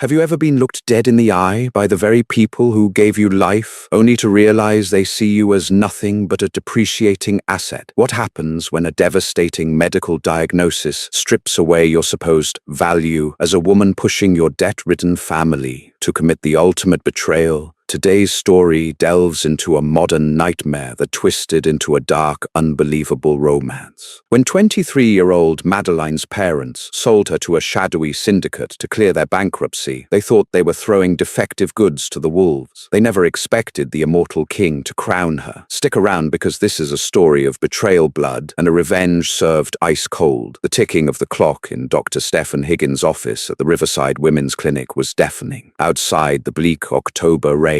Have you ever been looked dead in the eye by the very people who gave you life, only to realize they see you as nothing but a depreciating asset? What happens when a devastating medical diagnosis strips away your supposed value as a woman pushing your debt-ridden family to commit the ultimate betrayal? Today's story delves into a modern nightmare that twisted into a dark, unbelievable romance. When 23-year-old Madeline's parents sold her to a shadowy syndicate to clear their bankruptcy, they thought they were throwing defective goods to the wolves. They never expected the immortal king to crown her. Stick around, because this is a story of betrayal, blood, and a revenge served ice cold. The ticking of the clock in Dr. Stephen Higgins' office at the Riverside Women's Clinic was deafening. Outside, the bleak October rain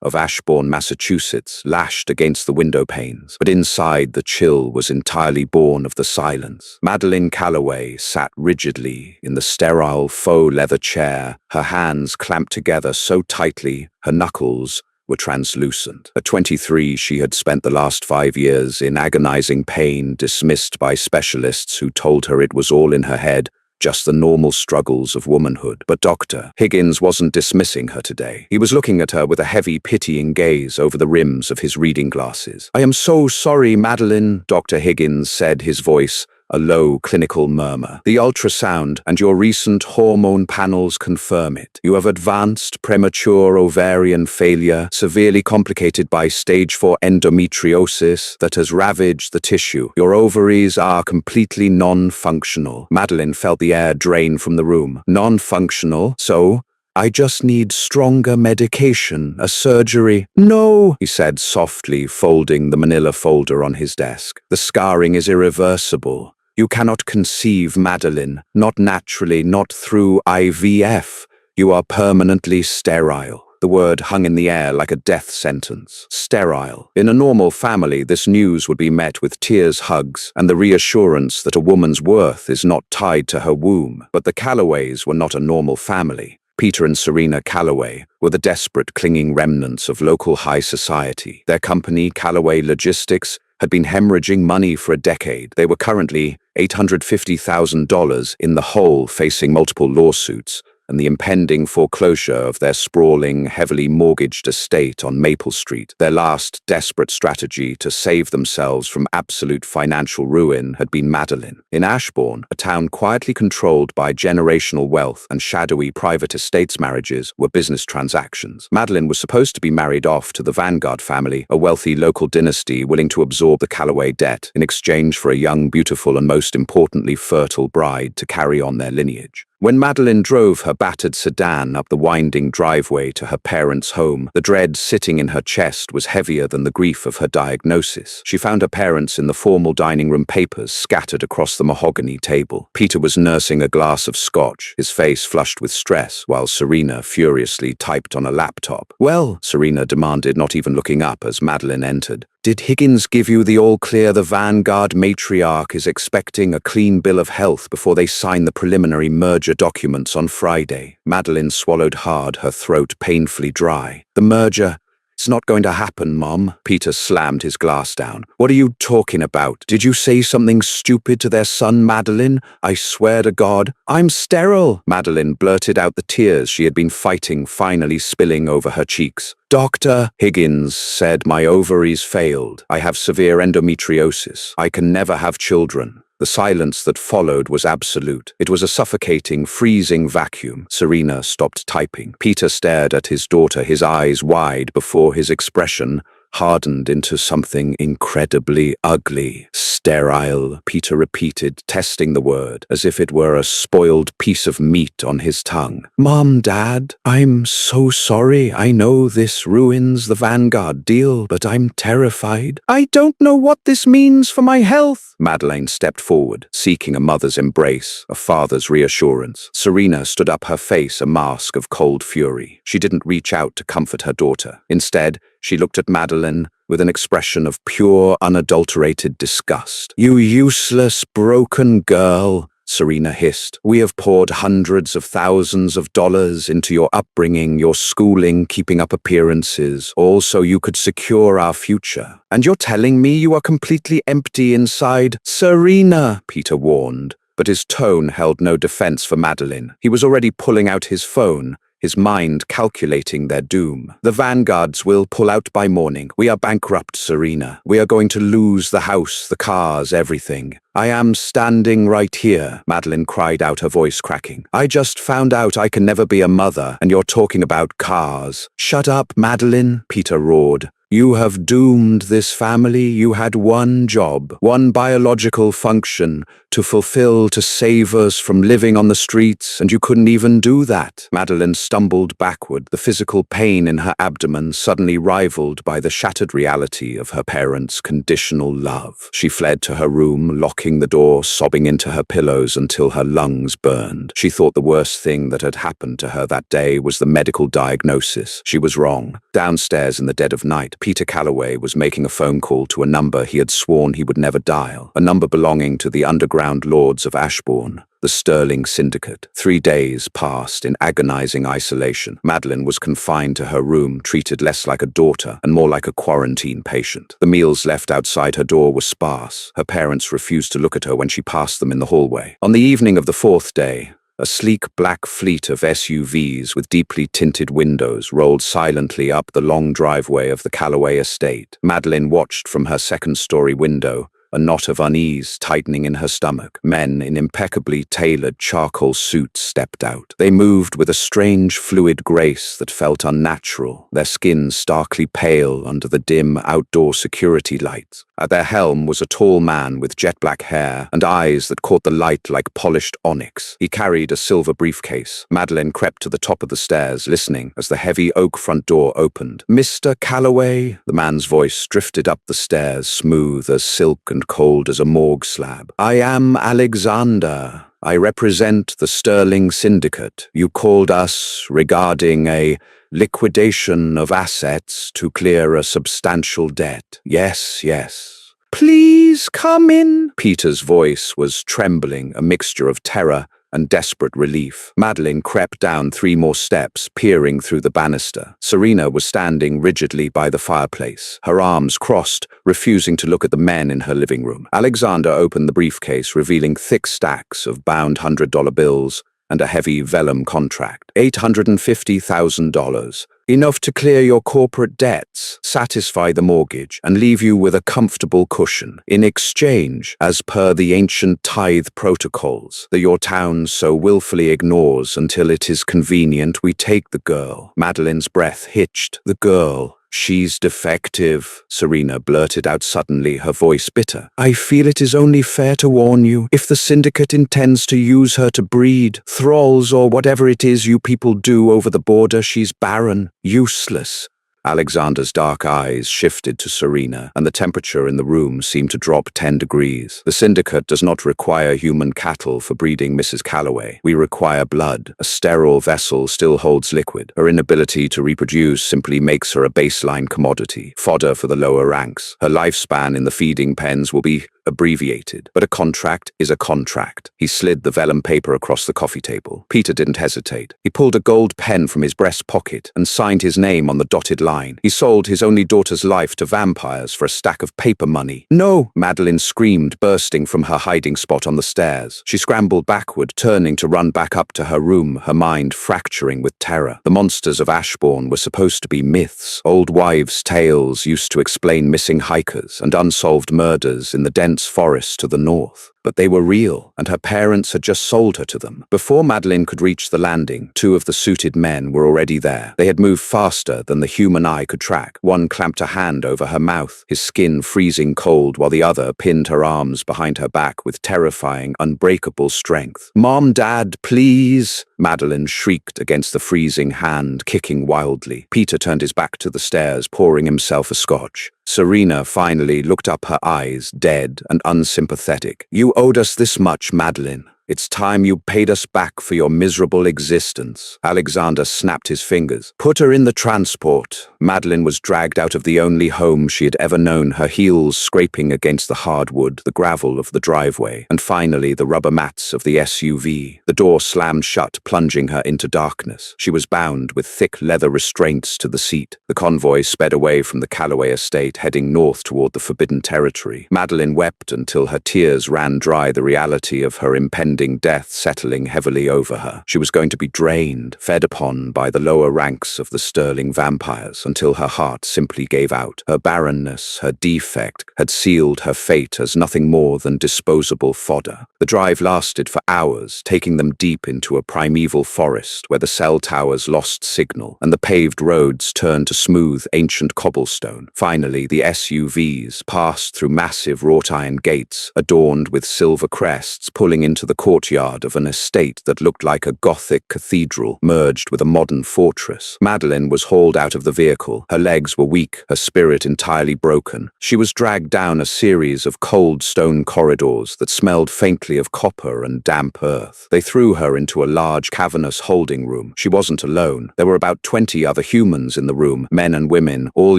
of Ashbourne, Massachusetts, lashed against the window panes, but inside the chill was entirely born of the silence. Madeline Calloway sat rigidly in the sterile faux leather chair, her hands clamped together so tightly her knuckles were translucent. At 23, she had spent the last 5 years in agonizing pain, dismissed by specialists who told her it was all in her head, just the normal struggles of womanhood. But Dr. Higgins wasn't dismissing her today. He was looking at her with a heavy, pitying gaze over the rims of his reading glasses. "I am so sorry, Madeline," Dr. Higgins said, his voice a low, clinical murmur. "The ultrasound and your recent hormone panels confirm it. You have advanced premature ovarian failure, severely complicated by stage 4 endometriosis that has ravaged the tissue. Your ovaries are completely non-functional." Madeline felt the air drain from the room. "Non-functional? So I just need stronger medication, a surgery." "No," he said softly, folding the manila folder on his desk. "The scarring is irreversible. You cannot conceive, Madeline. Not naturally, not through IVF. You are permanently sterile." The word hung in the air like a death sentence. Sterile. In a normal family, this news would be met with tears, hugs, and the reassurance that a woman's worth is not tied to her womb. But the Calloways were not a normal family. Peter and Serena Calloway were the desperate, clinging remnants of local high society. Their company, Calloway Logistics, had been hemorrhaging money for a decade. They were currently $850,000 in the hole, facing multiple lawsuits and the impending foreclosure of their sprawling, heavily mortgaged estate on Maple Street. Their last desperate strategy to save themselves from absolute financial ruin had been Madeline. In Ashbourne, a town quietly controlled by generational wealth and shadowy private estates, marriages were business transactions. Madeline was supposed to be married off to the Vanguard family, a wealthy local dynasty willing to absorb the Calloway debt in exchange for a young, beautiful, and most importantly, fertile bride to carry on their lineage. When Madeline drove her battered sedan up the winding driveway to her parents' home, the dread sitting in her chest was heavier than the grief of her diagnosis. She found her parents in the formal dining room, papers scattered across the mahogany table. Peter was nursing a glass of scotch, his face flushed with stress, while Serena furiously typed on a laptop. "Well," Serena demanded, not even looking up as Madeline entered, "did Higgins give you the all-clear? The Vanguard matriarch is expecting a clean bill of health before they sign the preliminary merger documents on Friday." Madeline swallowed hard, her throat painfully dry. "The merger? It's not going to happen, Mom." Peter slammed his glass down. "What are you talking about? Did you say something stupid to their son, Madeline? I swear to God." "I'm sterile," Madeline blurted out, the tears she had been fighting finally spilling over her cheeks. "Dr. Higgins said my ovaries failed. I have severe endometriosis. I can never have children." The silence that followed was absolute. It was a suffocating, freezing vacuum. Serena stopped typing. Peter stared at his daughter, his eyes wide before his expression hardened into something incredibly ugly. "Sterile," Peter repeated, testing the word, as if it were a spoiled piece of meat on his tongue. "Mom, Dad, I'm so sorry. I know this ruins the Vanguard deal, but I'm terrified. I don't know what this means for my health." Madeline stepped forward, seeking a mother's embrace, a father's reassurance. Serena stood up, her face a mask of cold fury. She didn't reach out to comfort her daughter. Instead, she looked at Madeline with an expression of pure, unadulterated disgust. "You useless, broken girl," Serena hissed. "We have poured hundreds of thousands of dollars into your upbringing, your schooling, keeping up appearances, all so you could secure our future. And you're telling me you are completely empty inside?" "Serena," Peter warned, but his tone held no defense for Madeline. He was already pulling out his phone, his mind calculating their doom. "The vanguards will pull out by morning. We are bankrupt, Serena. We are going to lose the house, the cars, everything. I am standing right here," Madeline cried out, her voice cracking. "I just found out I can never be a mother, and you're talking about cars." "Shut up, Madeline," Peter roared. "You have doomed this family. You had one job, one biological function to fulfill, to save us from living on the streets, and you couldn't even do that." Madeline stumbled backward, the physical pain in her abdomen suddenly rivaled by the shattered reality of her parents' conditional love. She fled to her room, locking the door, sobbing into her pillows until her lungs burned. She thought the worst thing that had happened to her that day was the medical diagnosis. She was wrong. Downstairs in the dead of night, Peter Calloway was making a phone call to a number he had sworn he would never dial, a number belonging to the underground lords of Ashbourne, the Sterling Syndicate. 3 days passed in agonizing isolation. Madeline was confined to her room, treated less like a daughter and more like a quarantine patient. The meals left outside her door were sparse. Her parents refused to look at her when she passed them in the hallway. On the evening of the 4th day, a sleek black fleet of SUVs with deeply tinted windows rolled silently up the long driveway of the Calloway estate. Madeline watched from her second-story window, a knot of unease tightening in her stomach. Men in impeccably tailored charcoal suits stepped out. They moved with a strange fluid grace that felt unnatural, their skin starkly pale under the dim outdoor security lights. At their helm was a tall man with jet-black hair and eyes that caught the light like polished onyx. He carried a silver briefcase. Madeline crept to the top of the stairs, listening as the heavy oak front door opened. "Mr. Calloway?" The man's voice drifted up the stairs, smooth as silk and cold as a morgue slab. "I am Alexander. I represent the Sterling Syndicate. You called us regarding a liquidation of assets to clear a substantial debt." "Yes, yes." "Please come in." Peter's voice was trembling, a mixture of terror and desperate relief. Madeline crept down 3 more steps, peering through the banister. Serena was standing rigidly by the fireplace, her arms crossed, refusing to look at the men in her living room. Alexander opened the briefcase, revealing thick stacks of bound $100 bills and a heavy vellum contract. $850,000. Enough to clear your corporate debts, satisfy the mortgage, and leave you with a comfortable cushion. In exchange, as per the ancient tithe protocols that your town so willfully ignores until it is convenient, we take the girl. Madeline's breath hitched. "The girl. She's defective," Serena blurted out suddenly, her voice bitter. "I feel it is only fair to warn you. If the syndicate intends to use her to breed thralls or whatever it is you people do over the border, she's barren, useless." Alexander's dark eyes shifted to Serena, and the temperature in the room seemed to drop 10 degrees. "The syndicate does not require human cattle for breeding Mrs. Calloway. We require blood. A sterile vessel still holds liquid. Her inability to reproduce simply makes her a baseline commodity, fodder for the lower ranks. Her lifespan in the feeding pens will be abbreviated, but a contract is a contract." He slid the vellum paper across the coffee table. Peter didn't hesitate. He pulled a gold pen from his breast pocket and signed his name on the dotted line. He sold his only daughter's life to vampires for a stack of paper money. "No!" Madeline screamed, bursting from her hiding spot on the stairs. She scrambled backward, turning to run back up to her room, her mind fracturing with terror. The monsters of Ashbourne were supposed to be myths. Old wives' tales used to explain missing hikers and unsolved murders in the dense forest to the north. But they were real, and her parents had just sold her to them. Before Madeline could reach the landing, 2 of the suited men were already there. They had moved faster than the human eye could track. One clamped a hand over her mouth, his skin freezing cold, while the other pinned her arms behind her back with terrifying, unbreakable strength. "Mom, Dad, please!" Madeline shrieked against the freezing hand, kicking wildly. Peter turned his back to the stairs, pouring himself a scotch. Serena finally looked up, her eyes dead and unsympathetic. "You owed us this much, Madeline. It's time you paid us back for your miserable existence." Alexander snapped his fingers. "Put her in the transport. Madeline was dragged out of the only home she had ever known, her heels scraping against the hardwood, the gravel of the driveway, and finally the rubber mats of the SUV. The door slammed shut, plunging her into darkness. She was bound with thick leather restraints to the seat. The convoy sped away from the Callaway estate, heading north toward the forbidden territory. Madeline wept until her tears ran dry, the reality of her impending death settling heavily over her. She was going to be drained, fed upon by the lower ranks of the sterling vampires, until her heart simply gave out. Her barrenness, her defect, had sealed her fate as nothing more than disposable fodder. The drive lasted for hours, taking them deep into a primeval forest where the cell towers lost signal and the paved roads turned to smooth, ancient cobblestone. Finally, the SUVs passed through massive wrought-iron gates, adorned with silver crests, pulling into the courtyard of an estate that looked like a Gothic cathedral merged with a modern fortress. Madeline was hauled out of the vehicle. Her legs were weak, her spirit entirely broken. She was dragged down a series of cold stone corridors that smelled faintly of copper and damp earth. They threw her into a large, cavernous holding room. She wasn't alone. There were about 20 other humans in the room, men and women, all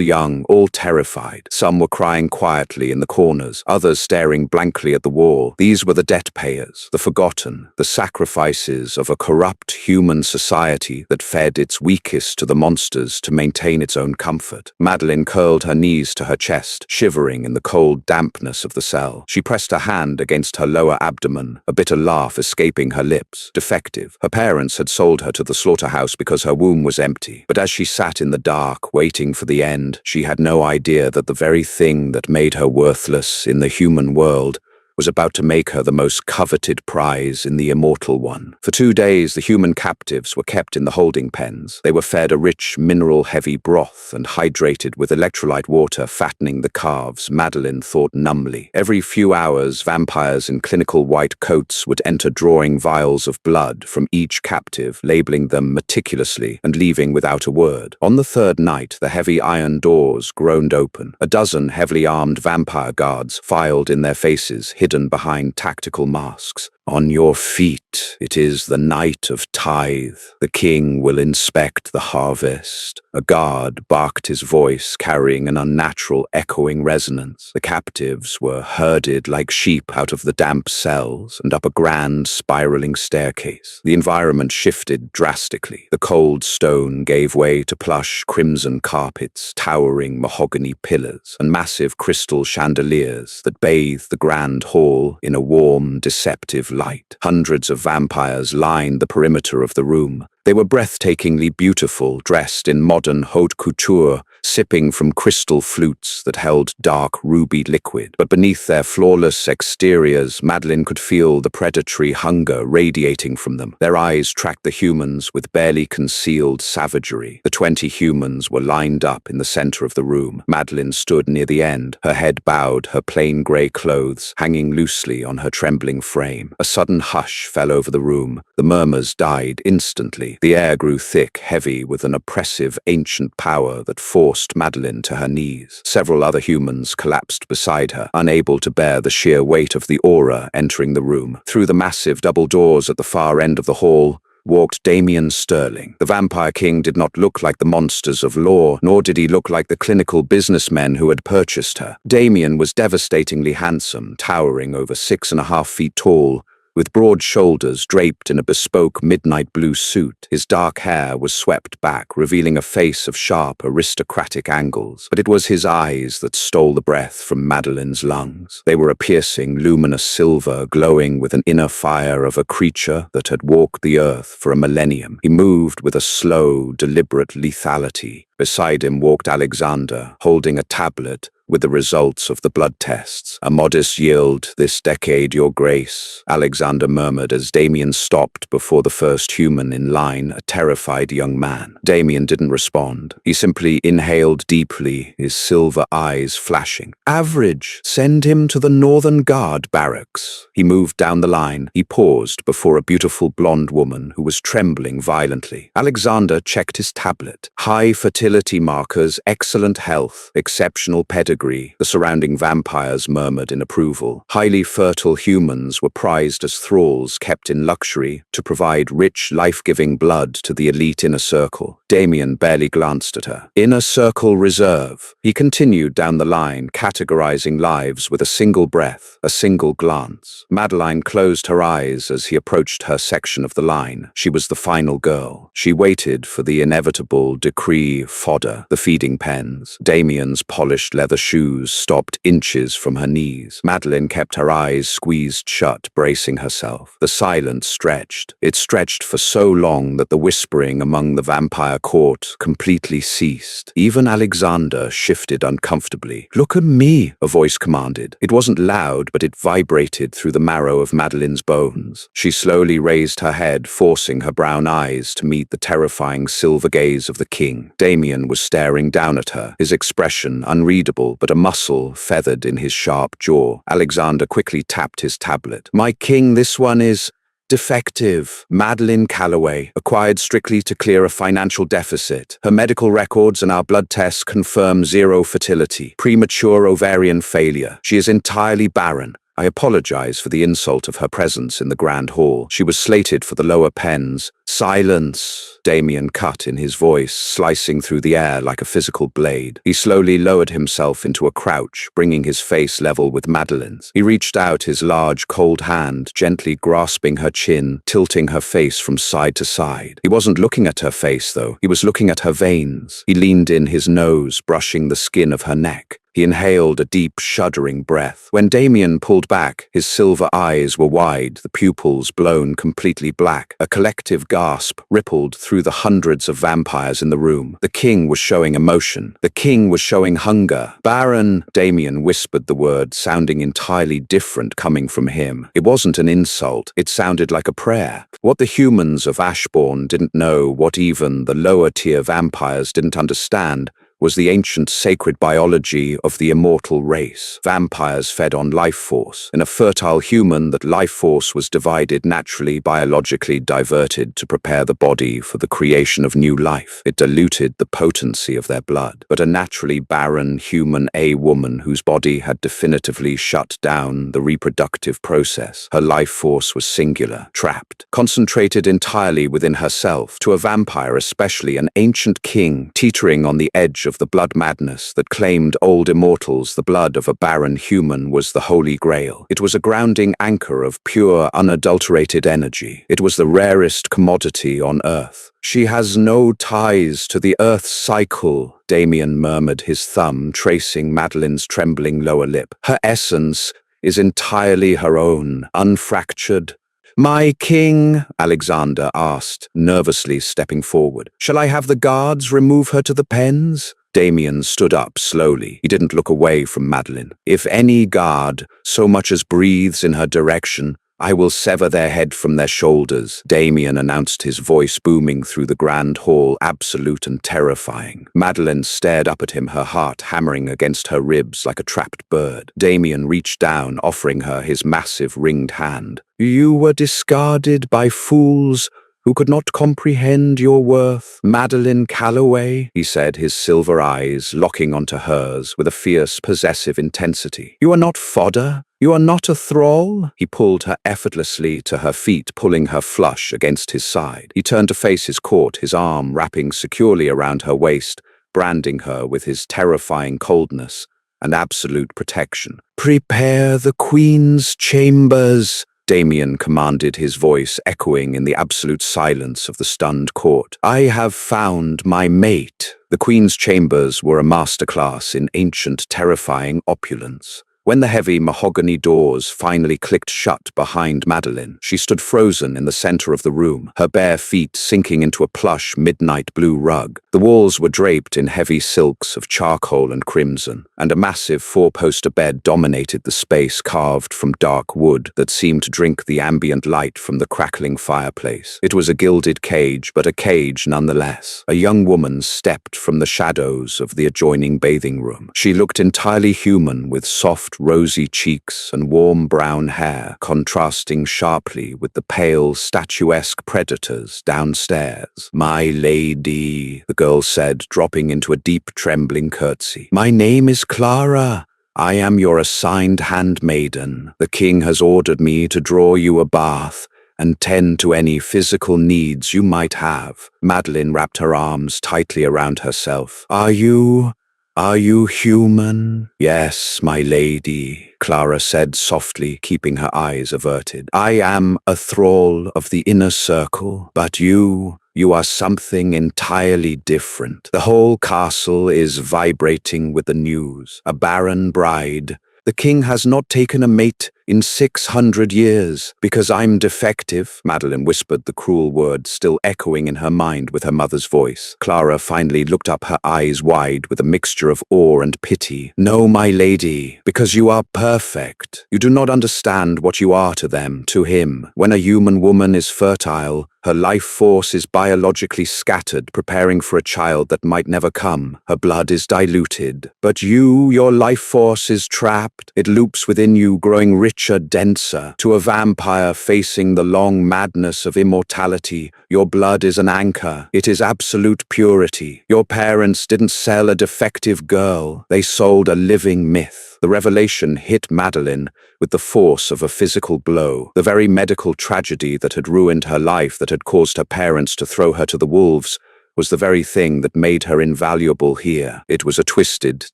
young, all terrified. Some were crying quietly in the corners, others staring blankly at the wall. These were the debt payers, the forgotten, the sacrifices of a corrupt human society that fed its weakest to the monsters to maintain its own comfort. Madeline curled her knees to her chest, shivering in the cold dampness of the cell. She pressed a hand against her lower abdomen, a bitter laugh escaping her lips. Defective. Her parents had sold her to the slaughterhouse because her womb was empty. But as she sat in the dark, waiting for the end, she had no idea that the very thing that made her worthless in the human world was about to make her the most coveted prize in the immortal one. For 2 days, the human captives were kept in the holding pens. They were fed a rich, mineral-heavy broth and hydrated with electrolyte water, fattening the calves, Madeline thought numbly. Every few hours, vampires in clinical white coats would enter, drawing vials of blood from each captive, labeling them meticulously and leaving without a word. On the third night, the heavy iron doors groaned open. A dozen heavily armed vampire guards filed in, their faces hidden behind tactical masks. On your feet, it is the night of tithe. The king will inspect the harvest. A guard barked, his voice carrying an unnatural, echoing resonance. The captives were herded like sheep out of the damp cells and up a grand, spiraling staircase. The environment shifted drastically. The cold stone gave way to plush, crimson carpets, towering mahogany pillars, and massive crystal chandeliers that bathed the grand hall in a warm, deceptive light. Hundreds of vampires lined the perimeter of the room. They were breathtakingly beautiful, dressed in modern haute couture, sipping from crystal flutes that held dark ruby liquid. But beneath their flawless exteriors, Madeline could feel the predatory hunger radiating from them. Their eyes tracked the humans with barely concealed savagery. The 20 humans were lined up in the center of the room. Madeline stood near the end, her head bowed, her plain gray clothes hanging loosely on her trembling frame. A sudden hush fell over the room. The murmurs died instantly. The air grew thick, heavy, with an oppressive, ancient power that forced Madeline to her knees. Several other humans collapsed beside her, unable to bear the sheer weight of the aura entering the room. Through the massive double doors at the far end of the hall walked Damien Sterling. The Vampire King did not look like the monsters of lore, nor did he look like the clinical businessmen who had purchased her. Damien was devastatingly handsome, towering over 6.5 feet tall, with broad shoulders draped in a bespoke midnight blue suit. His dark hair was swept back, revealing a face of sharp, aristocratic angles. But it was his eyes that stole the breath from Madeline's lungs. They were a piercing, luminous silver, glowing with an inner fire of a creature that had walked the earth for a millennium. He moved with a slow, deliberate lethality. Beside him walked Alexander, holding a tablet with the results of the blood tests. "A modest yield this decade, your grace," Alexander murmured as Damien stopped before the first human in line, a terrified young man. Damien didn't respond. He simply inhaled deeply, his silver eyes flashing. "Average. Send him to the Northern Guard barracks." He moved down the line. He paused before a beautiful blonde woman who was trembling violently. Alexander checked his tablet. High fertility markers, excellent health, exceptional pedigree, agree. The surrounding vampires murmured in approval. Highly fertile humans were prized as thralls kept in luxury to provide rich, life-giving blood to the elite inner circle. Damien barely glanced at her. Inner circle reserve. He continued down the line, categorizing lives with a single breath, a single glance. Madeline closed her eyes as he approached her section of the line. She was the final girl. She waited for the inevitable decree fodder, the feeding pens. Damien's polished leather shoes stopped inches from her knees. Madeline kept her eyes squeezed shut, bracing herself. The silence stretched. It stretched for so long that the whispering among the vampire court completely ceased. Even Alexander shifted uncomfortably. "Look at me," a voice commanded. It wasn't loud, but it vibrated through the marrow of Madeline's bones. She slowly raised her head, forcing her brown eyes to meet the terrifying silver gaze of the king. Damien was staring down at her, his expression unreadable, but a muscle feathered in his sharp jaw. Alexander quickly tapped his tablet. "My king, this one is defective. Madeline Calloway, acquired strictly to clear a financial deficit. Her medical records and our blood tests confirm zero fertility, premature ovarian failure. She is entirely barren." I apologize for the insult of her presence in the grand hall. She was slated for the lower pens. "Silence," Damien cut in his voice, slicing through the air like a physical blade. He slowly lowered himself into a crouch, bringing his face level with Madeline's. He reached out his large, cold hand, gently grasping her chin, tilting her face from side to side. He wasn't looking at her face, though. He was looking at her veins. He leaned in his nose, brushing the skin of her neck. He inhaled a deep, shuddering breath. When Damien pulled back, his silver eyes were wide, the pupils blown completely black. A collective gasp rippled through the hundreds of vampires in the room. The king was showing emotion. The king was showing hunger. "Baron," Damien whispered the word, sounding entirely different coming from him. It wasn't an insult. It sounded like a prayer. What the humans of Ashbourne didn't know, what even the lower-tier vampires didn't understand, was the ancient sacred biology of the immortal race. Vampires fed on life force. In a fertile human, that life force was divided naturally, biologically diverted to prepare the body for the creation of new life. It diluted the potency of their blood. But a naturally barren human, a woman whose body had definitively shut down the reproductive process. Her life force was singular, trapped, concentrated entirely within herself. To a vampire, especially an ancient king, teetering on the edge of the blood madness that claimed old immortals, the blood of a barren human was the holy grail. It was a grounding anchor of pure, unadulterated energy. It was the rarest commodity on earth. "She has no ties to the earth's cycle," Damien murmured, his thumb tracing Madeline's trembling lower lip. "Her essence is entirely her own, unfractured." "My king," Alexander asked, nervously stepping forward. "Shall I have the guards remove her to the pens?" Damien stood up slowly. He didn't look away from Madeline. "If any guard so much as breathes in her direction, I will sever their head from their shoulders," Damien announced, his voice booming through the grand hall, absolute and terrifying. Madeline stared up at him, her heart hammering against her ribs like a trapped bird. Damien reached down, offering her his massive ringed hand. "You were discarded by fools who could not comprehend your worth, Madeline Calloway," he said, his silver eyes locking onto hers with a fierce, possessive intensity. "You are not fodder. You are not a thrall." He pulled her effortlessly to her feet, pulling her flush against his side. He turned to face his court, his arm wrapping securely around her waist, branding her with his terrifying coldness and absolute protection. "Prepare the Queen's chambers," Damien commanded, his voice echoing in the absolute silence of the stunned court. "I have found my mate." The Queen's chambers were a masterclass in ancient, terrifying opulence. When the heavy mahogany doors finally clicked shut behind Madeline, she stood frozen in the center of the room, her bare feet sinking into a plush midnight blue rug. The walls were draped in heavy silks of charcoal and crimson, and a massive four-poster bed dominated the space, carved from dark wood that seemed to drink the ambient light from the crackling fireplace. It was a gilded cage, but a cage nonetheless. A young woman stepped from the shadows of the adjoining bathing room. She looked entirely human, with soft, soft, rosy cheeks and warm brown hair, contrasting sharply with the pale, statuesque predators downstairs. "My lady," the girl said, dropping into a deep, trembling curtsy. "My name is Clara. I am your assigned handmaiden. The king has ordered me to draw you a bath and tend to any physical needs you might have." Madeline wrapped her arms tightly around herself. Are you human?" "Yes, my lady," Clara said softly, keeping her eyes averted. "I am a thrall of the inner circle, but you are something entirely different. The whole castle is vibrating with the news. A barren bride. The king has not taken a mate in 600 years. Because I'm defective," Madeline whispered the cruel word, still echoing in her mind with her mother's voice. Clara finally looked up, her eyes wide with a mixture of awe and pity. "No, my lady, because you are perfect. You do not understand what you are to them, to him. When a human woman is fertile, her life force is biologically scattered, preparing for a child that might never come. Her blood is diluted. But your life force is trapped. It loops within you, growing richer, denser. To a vampire facing the long madness of immortality, your blood is an anchor. It is absolute purity. Your parents didn't sell a defective girl. They sold a living myth." The revelation hit Madeline with the force of a physical blow. The very medical tragedy that had ruined her life, that had caused her parents to throw her to the wolves, was the very thing that made her invaluable here. It was a twisted,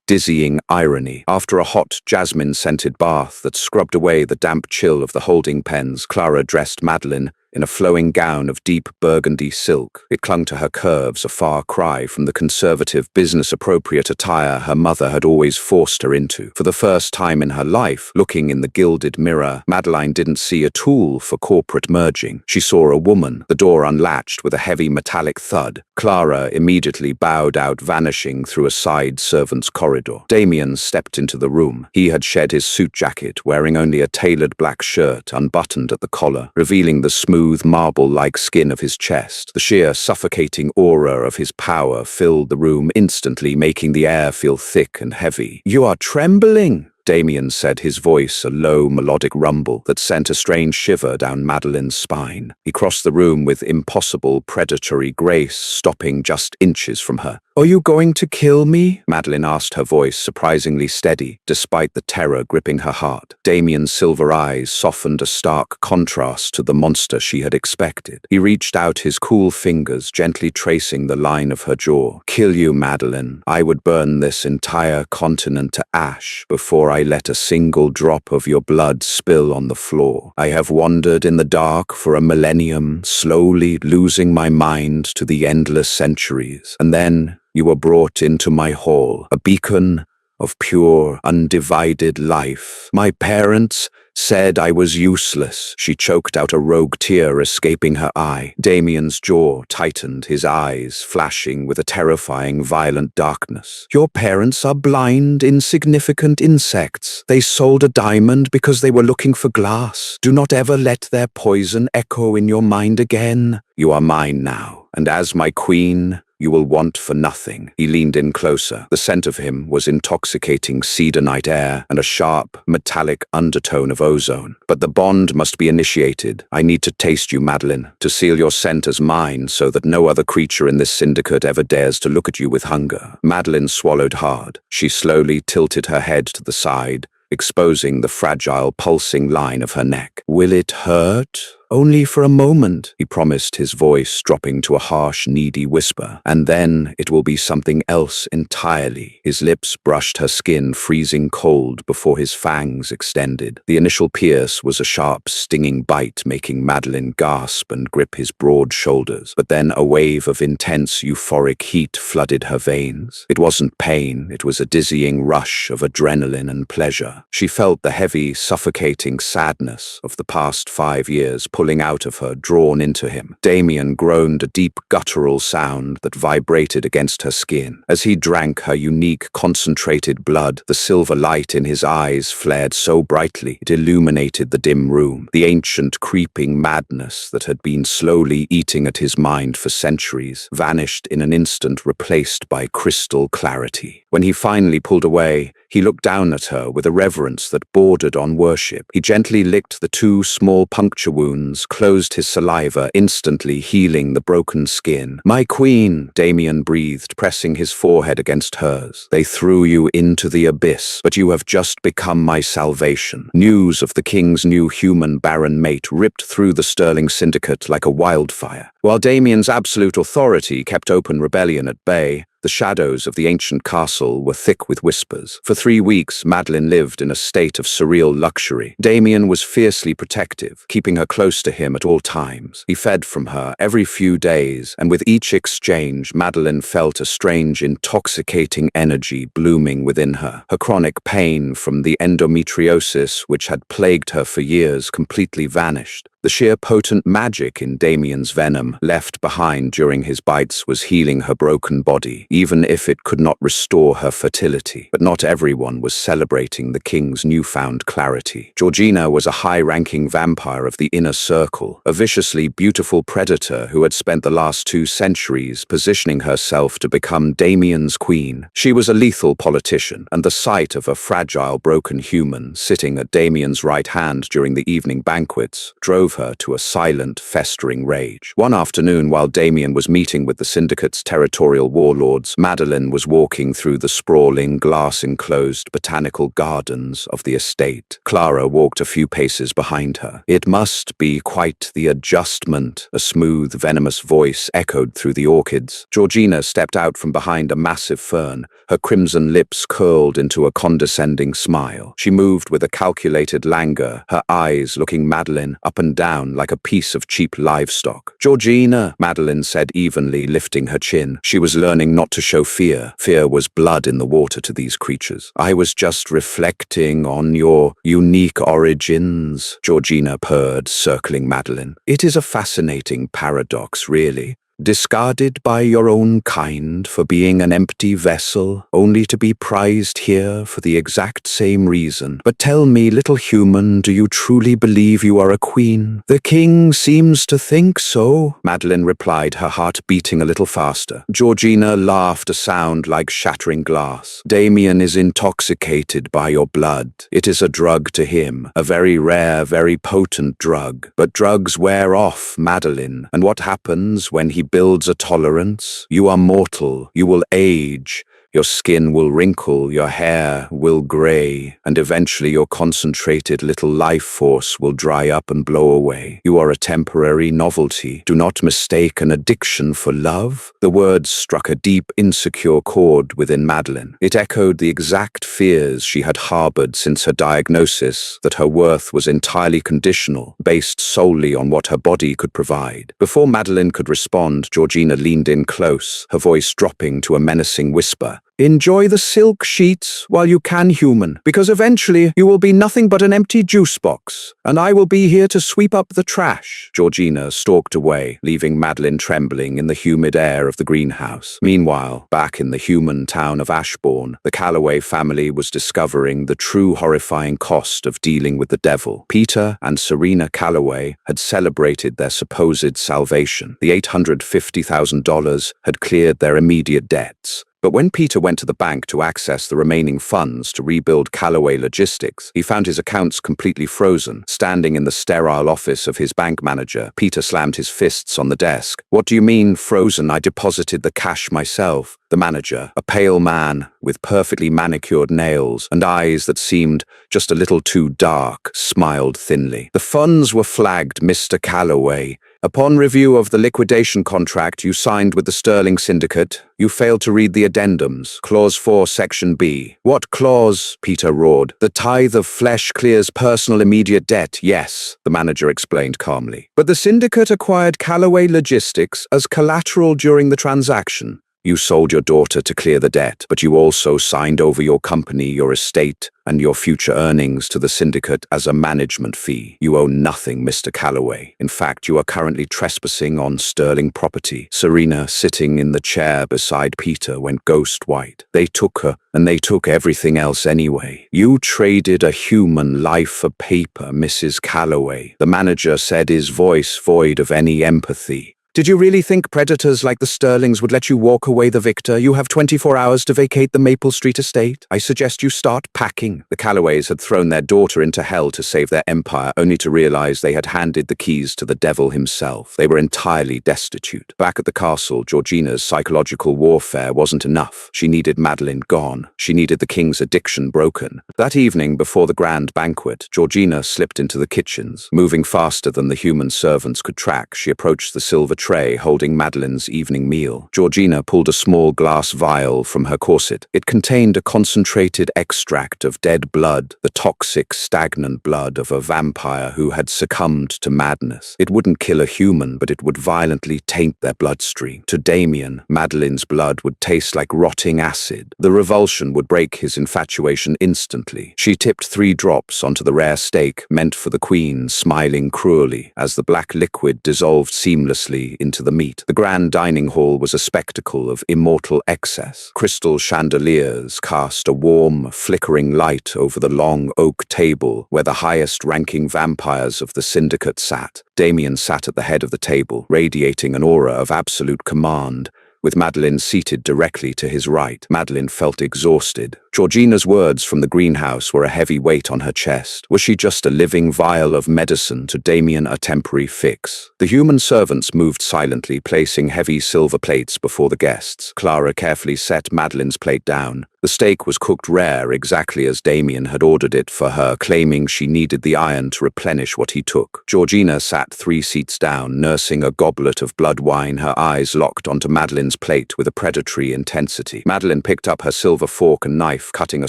dizzying irony. After a hot, jasmine-scented bath that scrubbed away the damp chill of the holding pens, Clara dressed Madeline in a flowing gown of deep burgundy silk. It clung to her curves, a far cry from the conservative, business-appropriate attire her mother had always forced her into. For the first time in her life, looking in the gilded mirror, Madeline didn't see a tool for corporate merging. She saw a woman. The door unlatched with a heavy metallic thud. Clara immediately bowed out, vanishing through a side servants' corridor. Damien stepped into the room. He had shed his suit jacket, wearing only a tailored black shirt, unbuttoned at the collar, revealing the smooth, marble-like skin of his chest. The sheer, suffocating aura of his power filled the room instantly, making the air feel thick and heavy. "You are trembling," Damien said, his voice a low, melodic rumble that sent a strange shiver down Madeline's spine. He crossed the room with impossible, predatory grace, stopping just inches from her. "Are you going to kill me?" Madeline asked, her voice surprisingly steady, despite the terror gripping her heart. Damien's silver eyes softened, a stark contrast to the monster she had expected. He reached out his cool fingers, gently tracing the line of her jaw. "Kill you, Madeline. I would burn this entire continent to ash before I let a single drop of your blood spill on the floor. I have wandered in the dark for a millennium, slowly losing my mind to the endless centuries. And then you were brought into my hall, a beacon of pure, undivided life. My parents said I was useless." She choked out a rogue tear escaping her eye. Damien's jaw tightened, his eyes flashing with a terrifying, violent darkness. "Your parents are blind, insignificant insects. They sold a diamond because they were looking for glass. Do not ever let their poison echo in your mind again. You are mine now, and as my queen, you will want for nothing." He leaned in closer. The scent of him was intoxicating cedar night air and a sharp, metallic undertone of ozone. "But the bond must be initiated. I need to taste you, Madeline, to seal your scent as mine so that no other creature in this syndicate ever dares to look at you with hunger." Madeline swallowed hard. She slowly tilted her head to the side, exposing the fragile, pulsing line of her neck. "Will it hurt?" "Only for a moment," he promised, his voice dropping to a harsh, needy whisper. "And then it will be something else entirely." His lips brushed her skin, freezing cold before his fangs extended. The initial pierce was a sharp, stinging bite, making Madeline gasp and grip his broad shoulders. But then a wave of intense, euphoric heat flooded her veins. It wasn't pain, it was a dizzying rush of adrenaline and pleasure. She felt the heavy, suffocating sadness of the past 5 years pulling out of her, drawn into him. Damien groaned, a deep guttural sound that vibrated against her skin. As he drank her unique, concentrated blood, the silver light in his eyes flared so brightly it illuminated the dim room. The ancient, creeping madness that had been slowly eating at his mind for centuries vanished in an instant, replaced by crystal clarity. When he finally pulled away, He looked down at her with a reverence that bordered on worship. He gently licked the 2 small puncture wounds, closed his saliva, instantly healing the broken skin. "My queen," Damien breathed, pressing his forehead against hers. "They threw you into the abyss, but you have just become my salvation." News of the king's new human barren mate ripped through the Sterling Syndicate like a wildfire. While Damien's absolute authority kept open rebellion at bay, the shadows of the ancient castle were thick with whispers. For 3 weeks, Madeline lived in a state of surreal luxury. Damien was fiercely protective, keeping her close to him at all times. He fed from her every few days, and with each exchange, Madeline felt a strange, intoxicating energy blooming within her. Her chronic pain from the endometriosis, which had plagued her for years, completely vanished. The sheer potent magic in Damien's venom, left behind during his bites, was healing her broken body, even if it could not restore her fertility. But not everyone was celebrating the king's newfound clarity. Georgina was a high-ranking vampire of the inner circle, a viciously beautiful predator who had spent the last 2 centuries positioning herself to become Damien's queen. She was a lethal politician, and the sight of a fragile, broken human sitting at Damien's right hand during the evening banquets drove her to a silent, festering rage. One afternoon, while Damien was meeting with the Syndicate's territorial warlords, Madeline was walking through the sprawling, glass-enclosed botanical gardens of the estate. Clara walked a few paces behind her. "It must be quite the adjustment," a smooth, venomous voice echoed through the orchids. Georgina stepped out from behind a massive fern, her crimson lips curled into a condescending smile. She moved with a calculated languor, her eyes looking Madeline up and down like a piece of cheap livestock. "Georgina," Madeline said evenly, lifting her chin. She was learning not to show fear. Fear was blood in the water to these creatures. "I was just reflecting on your unique origins," Georgina purred, circling Madeline. "It is a fascinating paradox, really. Discarded by your own kind for being an empty vessel, only to be prized here for the exact same reason. But tell me, little human, do you truly believe you are a queen?" "The king seems to think so," Madeline replied, her heart beating a little faster. Georgina laughed, a sound like shattering glass. "Damien is intoxicated by your blood. It is a drug to him, a very rare, very potent drug. But drugs wear off, Madeline, and what happens when he builds a tolerance? You are mortal, you will age, your skin will wrinkle, your hair will gray, and eventually your concentrated little life force will dry up and blow away. You are a temporary novelty. Do not mistake an addiction for love." The words struck a deep, insecure chord within Madeline. It echoed the exact fears she had harbored since her diagnosis, that her worth was entirely conditional, based solely on what her body could provide. Before Madeline could respond, Georgina leaned in close, her voice dropping to a menacing whisper. "Enjoy the silk sheets while you can, human, because eventually you will be nothing but an empty juice box, and I will be here to sweep up the trash." Georgina stalked away, leaving Madeline trembling in the humid air of the greenhouse. Meanwhile, back in the human town of Ashbourne, the Calloway family was discovering the true horrifying cost of dealing with the devil. Peter and Serena Calloway had celebrated their supposed salvation. The $850,000 had cleared their immediate debts. But when Peter went to the bank to access the remaining funds to rebuild Calloway Logistics, he found his accounts completely frozen. Standing in the sterile office of his bank manager, Peter slammed his fists on the desk. "What do you mean, frozen? I deposited the cash myself." The manager, a pale man with perfectly manicured nails and eyes that seemed just a little too dark, smiled thinly. "The funds were flagged, Mr. Calloway. Upon review of the liquidation contract you signed with the Sterling Syndicate, you failed to read the addendums. Clause 4, Section B." "What clause?" Peter roared. "The tithe of flesh clears personal immediate debt, yes," the manager explained calmly. "But the Syndicate acquired Calloway Logistics as collateral during the transaction. You sold your daughter to clear the debt, but you also signed over your company, your estate, and your future earnings to the syndicate as a management fee. You own nothing, Mr. Calloway. In fact, you are currently trespassing on Sterling property." Serena, sitting in the chair beside Peter, went ghost white. "They took her, and they took everything else anyway. You traded a human life for paper, Mrs. Calloway," the manager said, his voice void of any empathy. Did you really think predators like the Sterlings would let you walk away the victor? You have 24 hours to vacate the Maple Street estate. I suggest you start packing. The Calloways had thrown their daughter into hell to save their empire, only to realize they had handed the keys to the devil himself. They were entirely destitute. Back at the castle, Georgina's psychological warfare wasn't enough. She needed Madeline gone. She needed the king's addiction broken. That evening, before the grand banquet, Georgina slipped into the kitchens. Moving faster than the human servants could track, she approached the silver tray holding Madeline's evening meal. Georgina pulled a small glass vial from her corset. It contained a concentrated extract of dead blood, the toxic, stagnant blood of a vampire who had succumbed to madness. It wouldn't kill a human, but it would violently taint their bloodstream. To Damien, Madeline's blood would taste like rotting acid. The revulsion would break his infatuation instantly. She tipped 3 drops onto the rare steak meant for the queen, smiling cruelly as the black liquid dissolved seamlessly into the meat. The grand dining hall was a spectacle of immortal excess. Crystal chandeliers cast a warm, flickering light over the long oak table where the highest-ranking vampires of the syndicate sat. Damien sat at the head of the table, radiating an aura of absolute command, with Madeline seated directly to his right. Madeline felt exhausted. Georgina's words from the greenhouse were a heavy weight on her chest. Was she just a living vial of medicine to Damien a temporary fix? The human servants moved silently, placing heavy silver plates before the guests. Clara carefully set Madeline's plate down. The steak was cooked rare, exactly as Damien had ordered it for her, claiming she needed the iron to replenish what he took. Georgina sat 3 seats down, nursing a goblet of blood wine, her eyes locked onto Madeline's plate with a predatory intensity. Madeline picked up her silver fork and knife, cutting a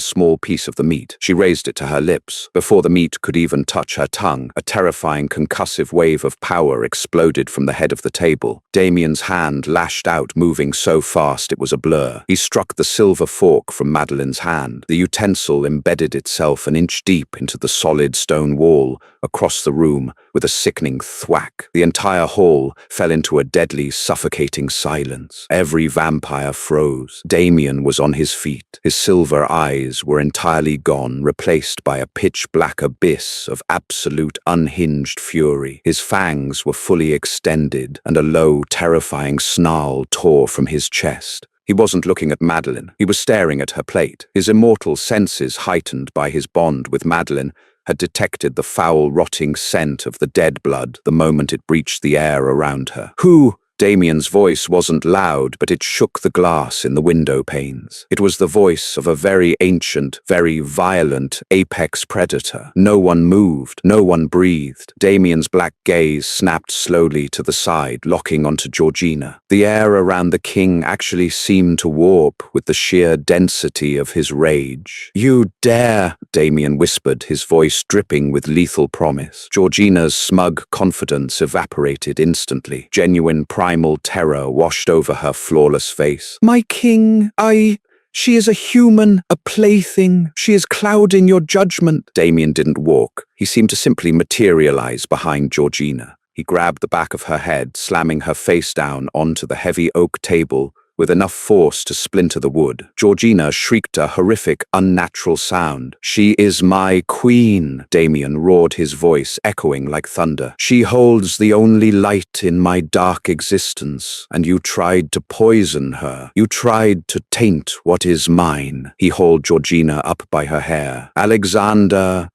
small piece of the meat. She raised it to her lips. Before the meat could even touch her tongue, a terrifying concussive wave of power exploded from the head of the table. Damien's hand lashed out, moving so fast it was a blur. He struck the silver fork from Madeline's hand. The utensil embedded itself an inch deep into the solid stone wall across the room with a sickening thwack. The entire hall fell into a deadly, suffocating silence. Every vampire froze. Damien was on his feet. His silver eyes were entirely gone, replaced by a pitch-black abyss of absolute unhinged fury. His fangs were fully extended, and a low, terrifying snarl tore from his chest. He wasn't looking at Madeline. He was staring at her plate. His immortal senses, heightened by his bond with Madeline, had detected the foul, rotting scent of the dead blood the moment it breached the air around her. "Who?" Damien's voice wasn't loud, but it shook the glass in the window panes. It was the voice of a very ancient, very violent apex predator. No one moved. No one breathed. Damien's black gaze snapped slowly to the side, locking onto Georgina. The air around the king actually seemed to warp with the sheer density of his rage. "You dare!" Damien whispered, his voice dripping with lethal promise. Georgina's smug confidence evaporated instantly. Genuine primal terror washed over her flawless face. "My king, she is a human, a plaything. She is clouding your judgment." Damien didn't walk. He seemed to simply materialize behind Georgina. He grabbed the back of her head, slamming her face down onto the heavy oak table with enough force to splinter the wood. Georgina shrieked a horrific, unnatural sound. "She is my queen," Damien roared, his voice echoing like thunder. "She holds the only light in my dark existence, and you tried to poison her. You tried to taint what is mine." He hauled Georgina up by her hair. Alexander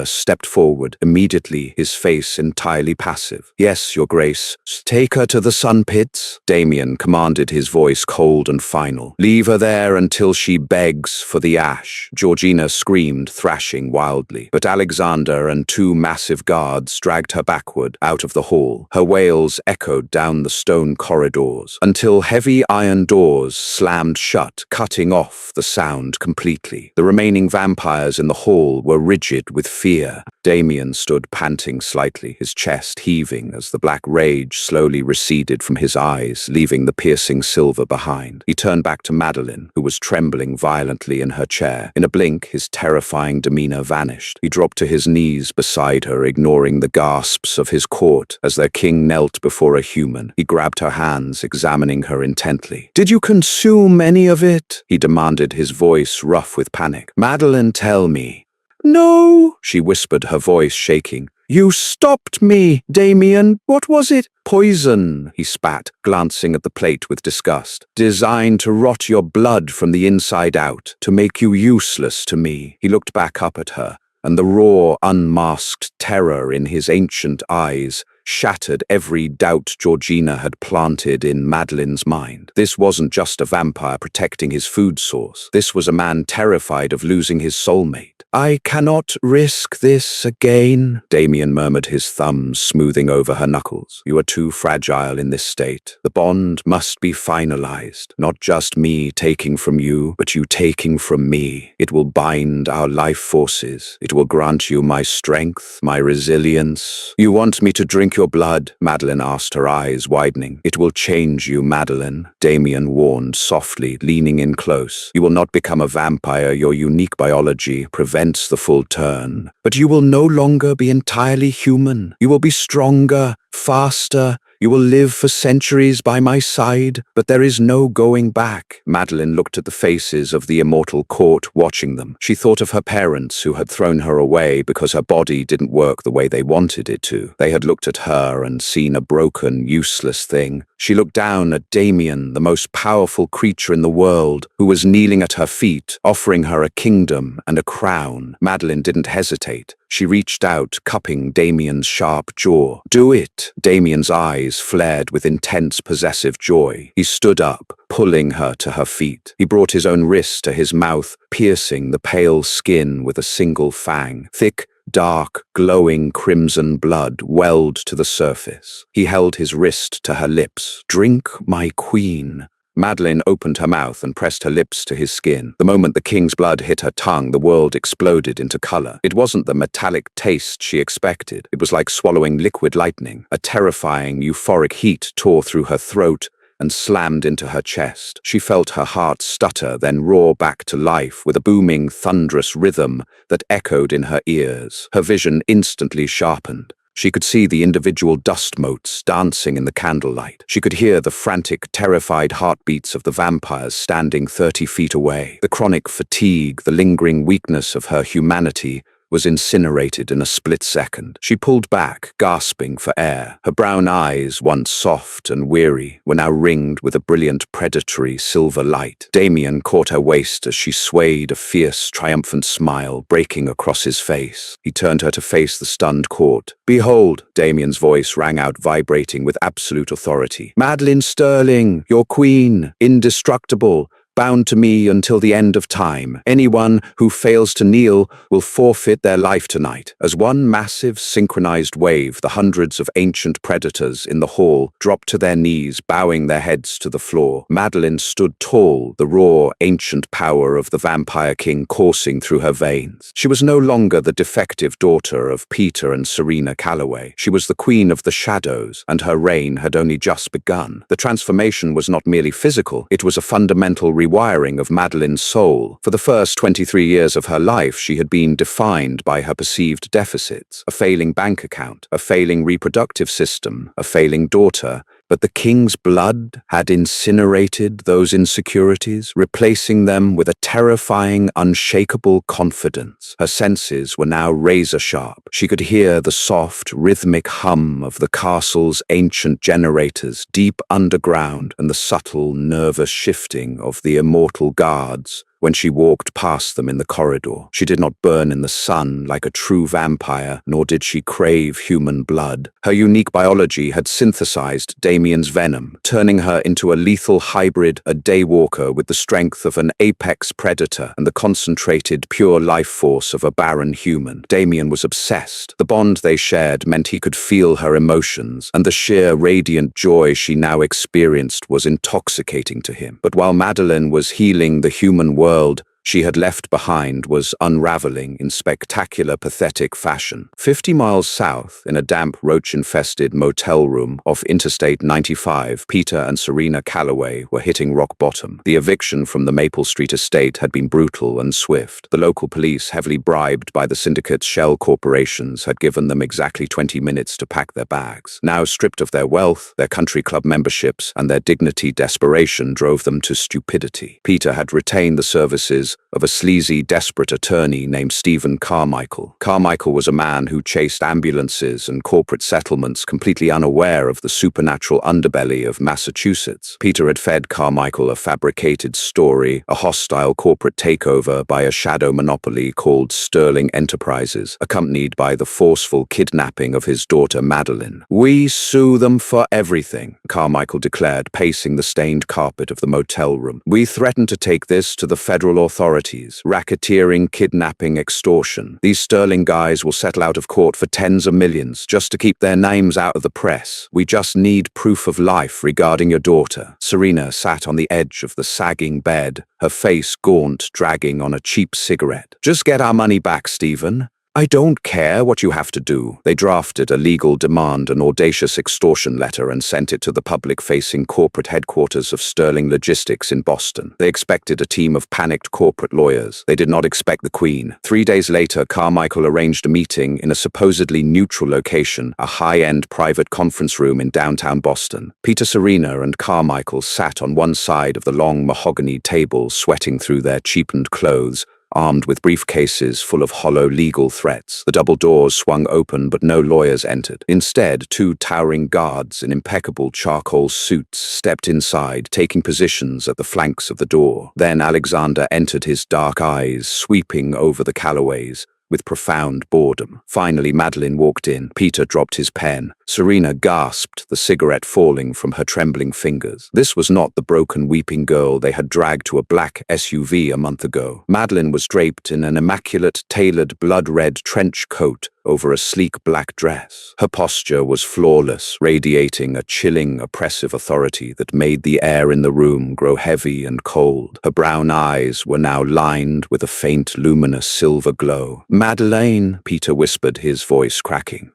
stepped forward, immediately his face entirely passive. "Yes, your grace. Take her to the sun pits," Damien commanded, his voice cold and final. "Leave her there until she begs for the ash." Georgina screamed, thrashing wildly, but Alexander and 2 massive guards dragged her backward out of the hall. Her wails echoed down the stone corridors until heavy iron doors slammed shut, cutting off the sound completely. The remaining vampires in the hall were rigid with fear. Damien stood panting slightly, his chest heaving as the black rage slowly receded from his eyes, leaving the piercing silver behind. He turned back to Madeline, who was trembling violently in her chair. In a blink, his terrifying demeanor vanished. He dropped to his knees beside her, ignoring the gasps of his court as their king knelt before a human. He grabbed her hands, examining her intently. "Did you consume any of it?" he demanded, his voice rough with panic. "Madeline, tell me." "No," she whispered, her voice shaking. "You stopped me, Damien. What was it?" "Poison," he spat, glancing at the plate with disgust. "Designed to rot your blood from the inside out, to make you useless to me." He looked back up at her, and the raw, unmasked terror in his ancient eyes shattered every doubt Georgina had planted in Madeline's mind. This wasn't just a vampire protecting his food source. This was a man terrified of losing his soulmate. "I cannot risk this again," Damien murmured, his thumbs smoothing over her knuckles. "You are too fragile in this state. The bond must be finalized. Not just me taking from you, but you taking from me. It will bind our life forces. It will grant you my strength, my resilience." "You want me to drink your blood?" Madeline asked, her eyes widening. "It will change you, Madeline," Damien warned softly, leaning in close. "You will not become a vampire. Your unique biology prevents the full turn. But you will no longer be entirely human. You will be stronger, faster. You will live for centuries by my side, but there is no going back." Madeline looked at the faces of the immortal court watching them. She thought of her parents who had thrown her away because her body didn't work the way they wanted it to. They had looked at her and seen a broken, useless thing. She looked down at Damien, the most powerful creature in the world, who was kneeling at her feet, offering her a kingdom and a crown. Madeline didn't hesitate. She reached out, cupping Damien's sharp jaw. "Do it!" Damien's eyes flared with intense possessive joy. He stood up, pulling her to her feet. He brought his own wrist to his mouth, piercing the pale skin with a single fang. Thick, dark, glowing crimson blood welled to the surface. He held his wrist to her lips. "Drink, my queen." Madeline opened her mouth and pressed her lips to his skin. The moment the king's blood hit her tongue, the world exploded into color. It wasn't the metallic taste she expected. It was like swallowing liquid lightning. A terrifying, euphoric heat tore through her throat and slammed into her chest. She felt her heart stutter, then roar back to life with a booming, thunderous rhythm that echoed in her ears. Her vision instantly sharpened. She could see the individual dust motes dancing in the candlelight. She could hear the frantic, terrified heartbeats of the vampires standing 30 feet away. The chronic fatigue, the lingering weakness of her humanity was incinerated in a split second. She pulled back, gasping for air. Her brown eyes, once soft and weary, were now ringed with a brilliant, predatory silver light. Damien caught her waist as she swayed, a fierce, triumphant smile breaking across his face. He turned her to face the stunned court. "Behold," Damien's voice rang out, vibrating with absolute authority. "Madeline Sterling, your queen, indestructible, bound to me until the end of time. Anyone who fails to kneel will forfeit their life tonight." As one massive, synchronized wave, the hundreds of ancient predators in the hall dropped to their knees, bowing their heads to the floor. Madeline stood tall, the raw, ancient power of the vampire king coursing through her veins. She was no longer the defective daughter of Peter and Serena Calloway. She was the queen of the shadows, and her reign had only just begun. The transformation was not merely physical, it was a fundamental rewiring of Madeline's soul. For the first 23 years of her life, she had been defined by her perceived deficits: a failing bank account, a failing reproductive system, a failing daughter. But the king's blood had incinerated those insecurities, replacing them with a terrifying, unshakable confidence. Her senses were now razor-sharp. She could hear the soft, rhythmic hum of the castle's ancient generators deep underground and the subtle, nervous shifting of the immortal guards when she walked past them in the corridor. She did not burn in the sun like a true vampire, nor did she crave human blood. Her unique biology had synthesized Damien's venom, turning her into a lethal hybrid, a daywalker with the strength of an apex predator and the concentrated, pure life force of a barren human. Damien was obsessed. The bond they shared meant he could feel her emotions, and the sheer radiant joy she now experienced was intoxicating to him. But while Madeline was healing the human world she had left behind was unraveling in spectacular, pathetic fashion. 50 miles south, in a damp, roach-infested motel room off Interstate 95, Peter and Serena Calloway were hitting rock bottom. The eviction from the Maple Street estate had been brutal and swift. The local police, heavily bribed by the syndicate's shell corporations, had given them exactly 20 minutes to pack their bags. Now stripped of their wealth, their country club memberships, and their dignity, desperation drove them to stupidity. Peter had retained the services offices of a sleazy, desperate attorney named Stephen Carmichael. Carmichael was a man who chased ambulances and corporate settlements, completely unaware of the supernatural underbelly of Massachusetts. Peter had fed Carmichael a fabricated story, a hostile corporate takeover by a shadow monopoly called Sterling Enterprises, accompanied by the forceful kidnapping of his daughter Madeline. "We sue them for everything," Carmichael declared, pacing the stained carpet of the motel room. "We threaten to take this to the federal authorities. Racketeering, kidnapping, extortion. These Sterling guys will settle out of court for tens of millions just to keep their names out of the press. We just need proof of life regarding your daughter." Serena sat on the edge of the sagging bed, her face gaunt, dragging on a cheap cigarette. "Just get our money back, Stephen. I don't care what you have to do." They drafted a legal demand, an audacious extortion letter, and sent it to the public-facing corporate headquarters of Sterling Logistics in Boston. They expected a team of panicked corporate lawyers. They did not expect the Queen. 3 days later, Carmichael arranged a meeting in a supposedly neutral location, a high-end private conference room in downtown Boston. Peter, Serena, and Carmichael sat on one side of the long mahogany table, sweating through their cheapened clothes, armed with briefcases full of hollow legal threats. The double doors swung open, but no lawyers entered. Instead, 2 towering guards in impeccable charcoal suits stepped inside, taking positions at the flanks of the door. Then Alexander entered, his dark eyes sweeping over the Callaways with profound boredom. Finally, Madeline walked in. Peter dropped his pen. Serena gasped, the cigarette falling from her trembling fingers. This was not the broken, weeping girl they had dragged to a black SUV a month ago. Madeline was draped in an immaculate, tailored, blood-red trench coat over a sleek black dress. Her posture was flawless, radiating a chilling, oppressive authority that made the air in the room grow heavy and cold. Her brown eyes were now lined with a faint, luminous silver glow. "Madeleine," Peter whispered, his voice cracking.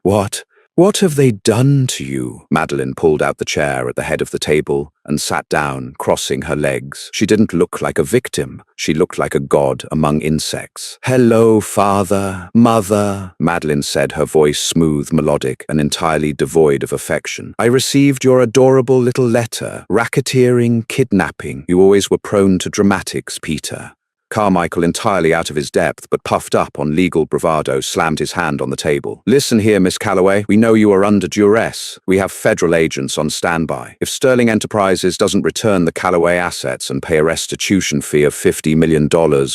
What have they done to you?" Madeline pulled out the chair at the head of the table and sat down, crossing her legs. She didn't look like a victim. She looked like a god among insects. "Hello, father, mother," Madeline said, her voice smooth, melodic, and entirely devoid of affection. "I received your adorable little letter. Racketeering, kidnapping. You always were prone to dramatics, Peter." Carmichael, entirely out of his depth but puffed up on legal bravado, slammed his hand on the table. "Listen here, Miss Calloway. We know you are under duress. We have federal agents on standby. If Sterling Enterprises doesn't return the Calloway assets and pay a restitution fee of $50 million,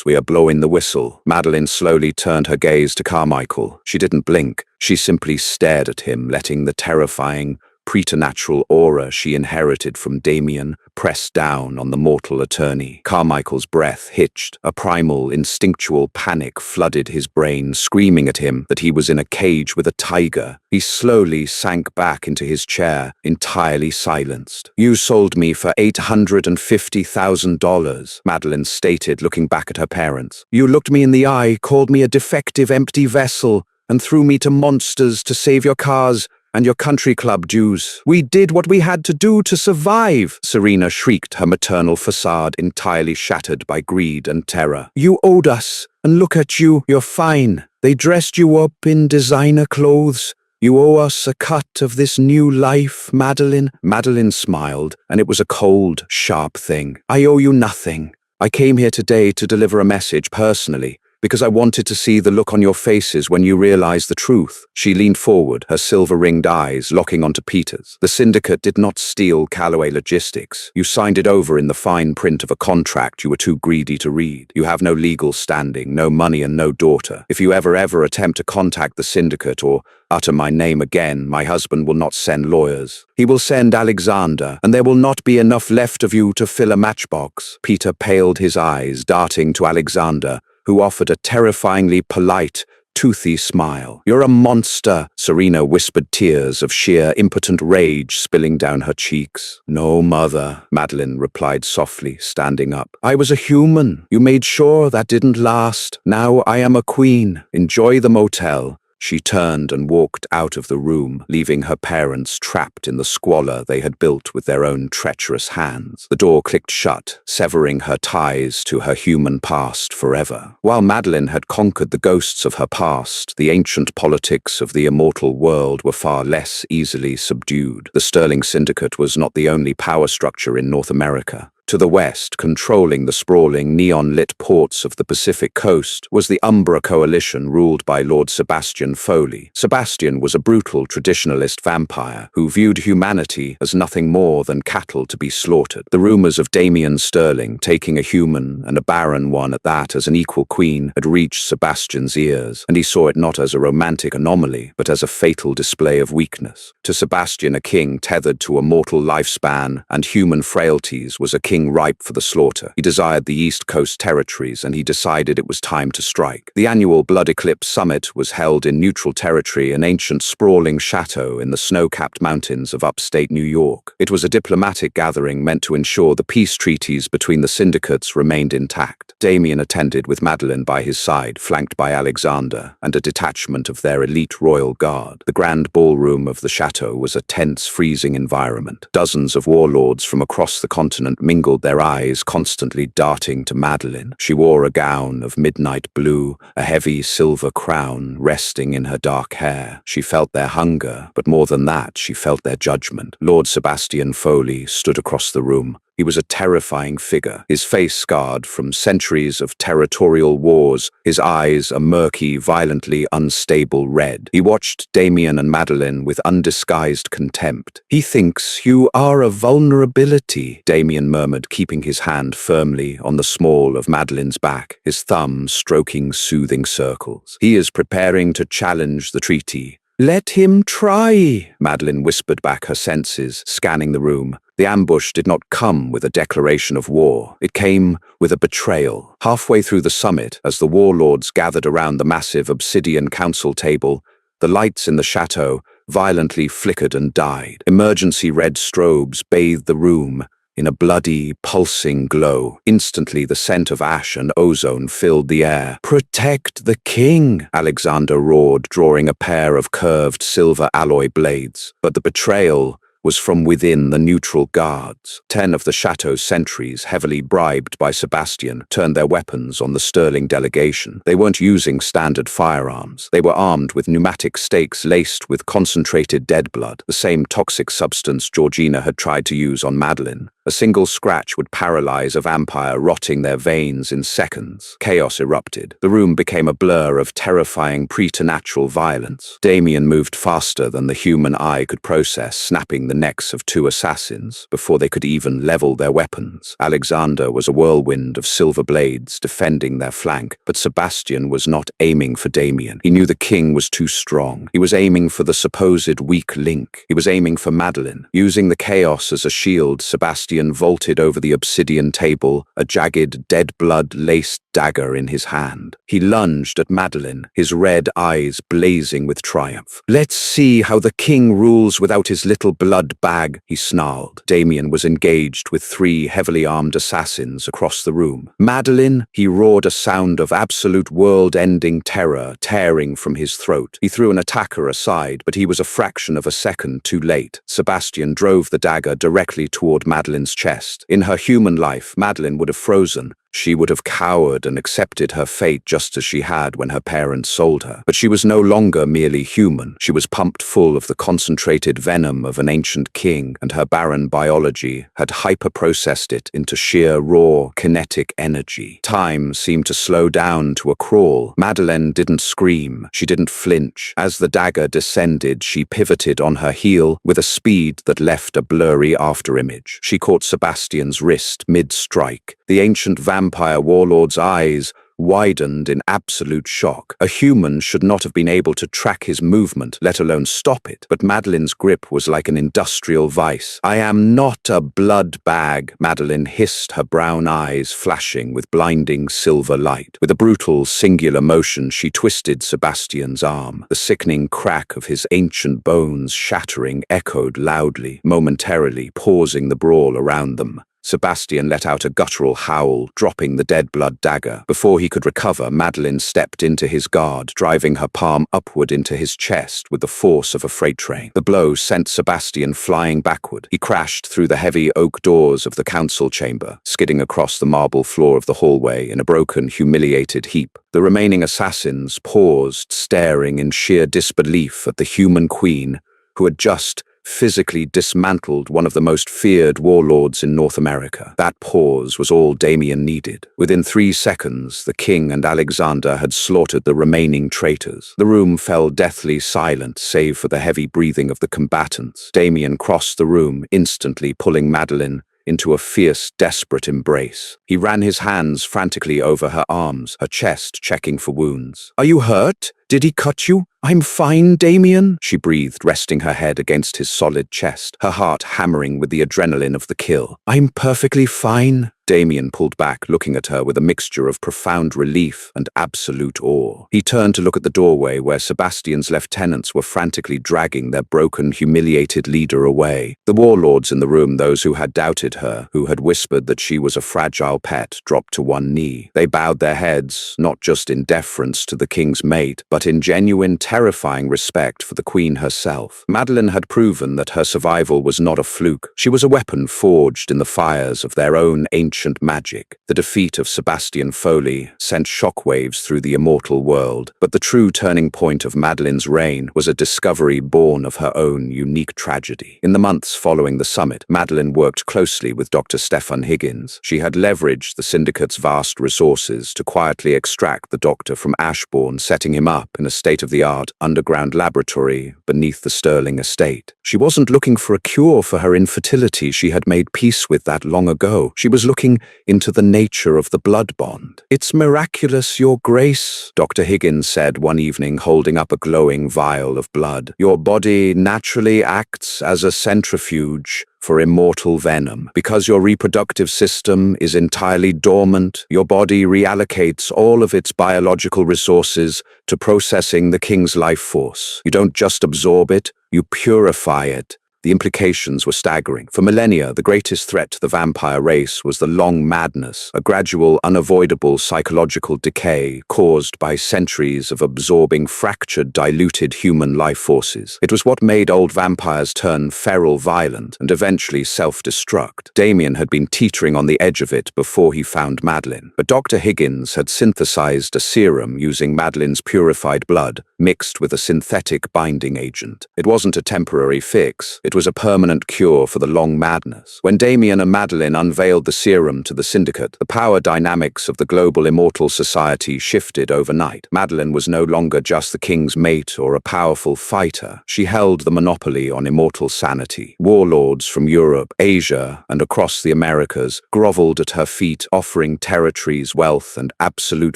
we are blowing the whistle." Madeline slowly turned her gaze to Carmichael. She didn't blink. She simply stared at him, letting the terrifying, preternatural aura she inherited from Damien press down on the mortal attorney. Carmichael's breath hitched. A primal, instinctual panic flooded his brain, screaming at him that he was in a cage with a tiger. He slowly sank back into his chair, entirely silenced. "You sold me for $850,000, Madeline stated, looking back at her parents. "You looked me in the eye, called me a defective, empty vessel, and threw me to monsters to save your cars and your country club dues. We did what we had to do to survive," Serena shrieked, her maternal facade entirely shattered by greed and terror. "You owed us, and look at you, you're fine. They dressed you up in designer clothes. You owe us a cut of this new life, Madeline." Madeline smiled, and it was a cold, sharp thing. "I owe you nothing. I came here today to deliver a message personally, because I wanted to see the look on your faces when you realized the truth." She leaned forward, her silver-ringed eyes locking onto Peter's. "The syndicate did not steal Calloway Logistics. You signed it over in the fine print of a contract you were too greedy to read. You have no legal standing, no money, and no daughter. If you ever attempt to contact the syndicate or utter my name again, my husband will not send lawyers. He will send Alexander, and there will not be enough left of you to fill a matchbox." Peter paled, his eyes darting to Alexander, who offered a terrifyingly polite, toothy smile. "You're a monster," Serena whispered, tears of sheer, impotent rage spilling down her cheeks. "No, mother," Madeline replied softly, standing up. "I was a human. You made sure that didn't last. Now I am a queen. Enjoy the motel." She turned and walked out of the room, leaving her parents trapped in the squalor they had built with their own treacherous hands. The door clicked shut, severing her ties to her human past forever. While Madeline had conquered the ghosts of her past, the ancient politics of the immortal world were far less easily subdued. The Sterling Syndicate was not the only power structure in North America. To the west, controlling the sprawling, neon-lit ports of the Pacific coast, was the Umbra Coalition ruled by Lord Sebastian Foley. Sebastian was a brutal traditionalist vampire who viewed humanity as nothing more than cattle to be slaughtered. The rumors of Damien Sterling taking a human, and a barren one at that, as an equal queen had reached Sebastian's ears, and he saw it not as a romantic anomaly, but as a fatal display of weakness. To Sebastian, a king tethered to a mortal lifespan and human frailties was a king ripe for the slaughter. He desired the East Coast territories, and he decided it was time to strike. The annual Blood Eclipse Summit was held in neutral territory, an ancient sprawling chateau in the snow-capped mountains of upstate New York. It was a diplomatic gathering meant to ensure the peace treaties between the syndicates remained intact. Damien attended with Madeline by his side, flanked by Alexander and a detachment of their elite royal guard. The grand ballroom of the chateau was a tense, freezing environment. Dozens of warlords from across the continent mingled, their eyes constantly darting to Madeline. She wore a gown of midnight blue, a heavy silver crown resting in her dark hair. She felt their hunger, but more than that, she felt their judgment. Lord Sebastian Foley stood across the room. He was a terrifying figure, his face scarred from centuries of territorial wars, his eyes a murky, violently unstable red. He watched Damien and Madeline with undisguised contempt. "He thinks you are a vulnerability," Damien murmured, keeping his hand firmly on the small of Madeline's back, his thumb stroking soothing circles. "He is preparing to challenge the treaty." "Let him try," Madeline whispered back, her senses scanning the room. The ambush did not come with a declaration of war. It came with a betrayal. Halfway through the summit, as the warlords gathered around the massive obsidian council table, the lights in the chateau violently flickered and died. Emergency red strobes bathed the room in a bloody, pulsing glow. Instantly, the scent of ash and ozone filled the air. "Protect the king," Alexander roared, drawing a pair of curved silver alloy blades. But the betrayal was from within the neutral guards. 10 of the chateau's sentries, heavily bribed by Sebastian, turned their weapons on the Sterling delegation. They weren't using standard firearms. They were armed with pneumatic stakes laced with concentrated dead blood, the same toxic substance Georgina had tried to use on Madeline. A single scratch would paralyze a vampire, rotting their veins in seconds. Chaos erupted. The room became a blur of terrifying preternatural violence. Damien moved faster than the human eye could process, snapping the necks of 2 assassins before they could even level their weapons. Alexander was a whirlwind of silver blades defending their flank, but Sebastian was not aiming for Damien. He knew the king was too strong. He was aiming for the supposed weak link. He was aiming for Madeline. Using the chaos as a shield, Sebastian vaulted over the obsidian table, a jagged, dead blood-laced dagger in his hand. He lunged at Madeline, his red eyes blazing with triumph. "Let's see how the king rules without his little blood bag," he snarled. Damien was engaged with 3 heavily armed assassins across the room. "Madeline," he roared, a sound of absolute world-ending terror tearing from his throat. He threw an attacker aside, but he was a fraction of a second too late. Sebastian drove the dagger directly toward Madeline's chest. In her human life, Madeline would have frozen. She would have cowered and accepted her fate just as she had when her parents sold her. But she was no longer merely human. She was pumped full of the concentrated venom of an ancient king, and her barren biology had hyper-processed it into sheer, raw, kinetic energy. Time seemed to slow down to a crawl. Madeline didn't scream. She didn't flinch. As the dagger descended, she pivoted on her heel with a speed that left a blurry afterimage. She caught Sebastian's wrist mid-strike. The ancient vampire warlord's eyes widened in absolute shock. A human should not have been able to track his movement, let alone stop it. But Madeline's grip was like an industrial vice. "I am not a blood bag," Madeline hissed, her brown eyes flashing with blinding silver light. With a brutal, singular motion, she twisted Sebastian's arm. The sickening crack of his ancient bones shattering echoed loudly, momentarily pausing the brawl around them. Sebastian let out a guttural howl, dropping the dead blood dagger. Before he could recover, Madeline stepped into his guard, driving her palm upward into his chest with the force of a freight train. The blow sent Sebastian flying backward. He crashed through the heavy oak doors of the council chamber, skidding across the marble floor of the hallway in a broken, humiliated heap. The remaining assassins paused, staring in sheer disbelief at the human queen who had just physically dismantled one of the most feared warlords in North America. That pause was all Damien needed. Within 3 seconds, the king and Alexander had slaughtered the remaining traitors. The room fell deathly silent, save for the heavy breathing of the combatants. Damien crossed the room, instantly pulling Madeline into a fierce, desperate embrace. He ran his hands frantically over her arms, her chest checking for wounds. "Are you hurt? Did he cut you?" "I'm fine, Damien," she breathed, resting her head against his solid chest, her heart hammering with the adrenaline of the kill. "I'm perfectly fine." Damien pulled back, looking at her with a mixture of profound relief and absolute awe. He turned to look at the doorway where Sebastian's lieutenants were frantically dragging their broken, humiliated leader away. The warlords in the room, those who had doubted her, who had whispered that she was a fragile pet, dropped to one knee. They bowed their heads, not just in deference to the king's mate, but in genuine, terrifying respect for the queen herself. Madeline had proven that her survival was not a fluke. She was a weapon forged in the fires of their own ancient magic. The defeat of Sebastian Foley sent shockwaves through the immortal world, but the true turning point of Madeline's reign was a discovery born of her own unique tragedy. In the months following the summit, Madeline worked closely with Dr. Stefan Higgins. She had leveraged the syndicate's vast resources to quietly extract the doctor from Ashbourne, setting him up in a state-of-the-art underground laboratory beneath the Sterling estate. She wasn't looking for a cure for her infertility. She had made peace with that long ago. She was looking into the nature of the blood bond. "It's miraculous, Your Grace," Dr. Higgins said one evening, holding up a glowing vial of blood. "Your body naturally acts as a centrifuge for immortal venom. Because your reproductive system is entirely dormant, your body reallocates all of its biological resources to processing the king's life force. You don't just absorb it, you purify it." The implications were staggering. For millennia, the greatest threat to the vampire race was the long madness, a gradual, unavoidable psychological decay caused by centuries of absorbing fractured, diluted human life forces. It was what made old vampires turn feral, violent, and eventually self-destruct. Damien had been teetering on the edge of it before he found Madeline, but Dr. Higgins had synthesized a serum using Madeline's purified blood, mixed with a synthetic binding agent. It wasn't a temporary fix. It was a permanent cure for the long madness. When Damien and Madeline unveiled the serum to the syndicate, the power dynamics of the global immortal society shifted overnight. Madeline was no longer just the king's mate or a powerful fighter. She held the monopoly on immortal sanity. Warlords from Europe, Asia, and across the Americas groveled at her feet, offering territories, wealth, and absolute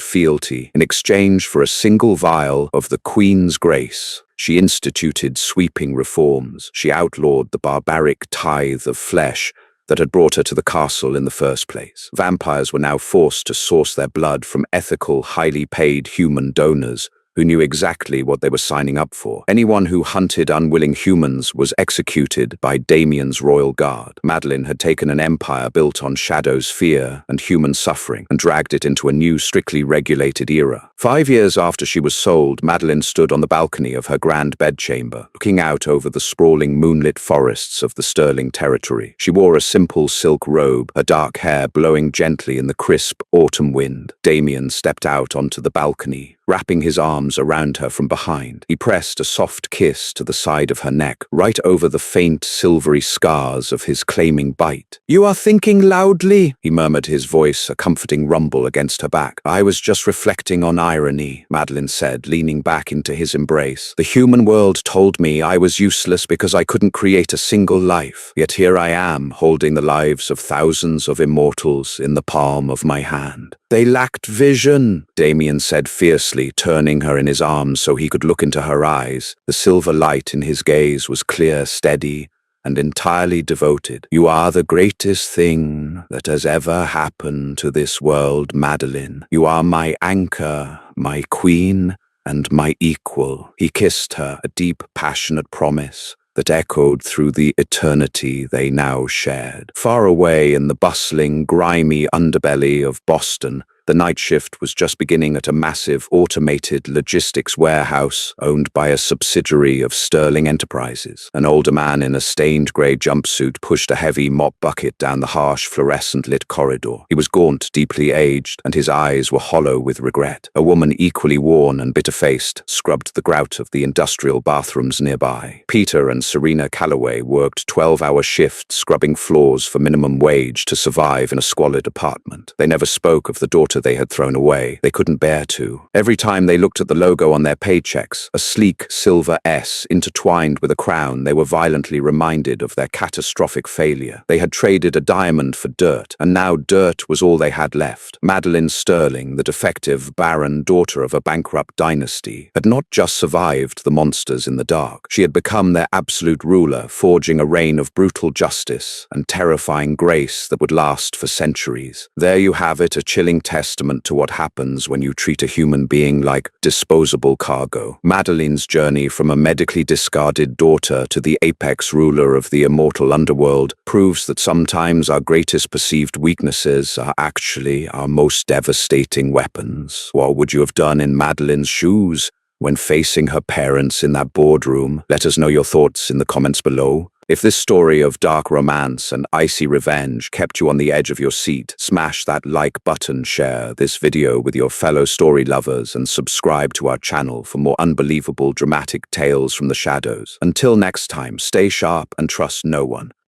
fealty in exchange for a single vial of the Queen's grace. She instituted sweeping reforms. She outlawed the barbaric tithe of flesh that had brought her to the castle in the first place. Vampires were now forced to source their blood from ethical, highly paid human donors who knew exactly what they were signing up for. Anyone who hunted unwilling humans was executed by Damien's royal guard. Madeline had taken an empire built on Shadow's fear and human suffering and dragged it into a new, strictly regulated era. 5 years after she was sold, Madeline stood on the balcony of her grand bedchamber, looking out over the sprawling moonlit forests of the Sterling territory. She wore a simple silk robe, her dark hair blowing gently in the crisp autumn wind. Damien stepped out onto the balcony, wrapping his arms around her from behind. He pressed a soft kiss to the side of her neck, right over the faint, silvery scars of his claiming bite. "You are thinking loudly," he murmured, his voice a comforting rumble against her back. "I was just reflecting on irony," Madeline said, leaning back into his embrace. "The human world told me I was useless because I couldn't create a single life. Yet here I am, holding the lives of thousands of immortals in the palm of my hand." "They lacked vision," Damien said fiercely, turning her in his arms so he could look into her eyes. The silver light in his gaze was clear, steady, and entirely devoted. "You are the greatest thing that has ever happened to this world, Madeline. You are my anchor, my queen, and my equal." He kissed her, a deep, passionate promise that echoed through the eternity they now shared. Far away in the bustling, grimy underbelly of Boston, The night shift was just beginning at a massive automated logistics warehouse owned by a subsidiary of Sterling Enterprises. An older man in a stained grey jumpsuit pushed a heavy mop bucket down the harsh fluorescent-lit corridor. He was gaunt, deeply aged, and his eyes were hollow with regret. A woman equally worn and bitter-faced scrubbed the grout of the industrial bathrooms nearby. Peter and Serena Calloway worked 12-hour shifts scrubbing floors for minimum wage to survive in a squalid apartment. They never spoke of the daughter they had thrown away. They couldn't bear to. Every time they looked at the logo on their paychecks, a sleek silver S intertwined with a crown, they were violently reminded of their catastrophic failure. They had traded a diamond for dirt, and now dirt was all they had left. Madeline Sterling, the defective, barren daughter of a bankrupt dynasty, had not just survived the monsters in the dark. She had become their absolute ruler, forging a reign of brutal justice and terrifying grace that would last for centuries. There you have it, a chilling testament to what happens when you treat a human being like disposable cargo. Madeline's journey from a medically discarded daughter to the apex ruler of the immortal underworld proves that sometimes our greatest perceived weaknesses are actually our most devastating weapons. What would you have done in Madeline's shoes when facing her parents in that boardroom? Let us know your thoughts in the comments below. If this story of dark romance and icy revenge kept you on the edge of your seat, smash that like button, share this video with your fellow story lovers, and subscribe to our channel for more unbelievable dramatic tales from the shadows. Until next time, stay sharp and trust no one.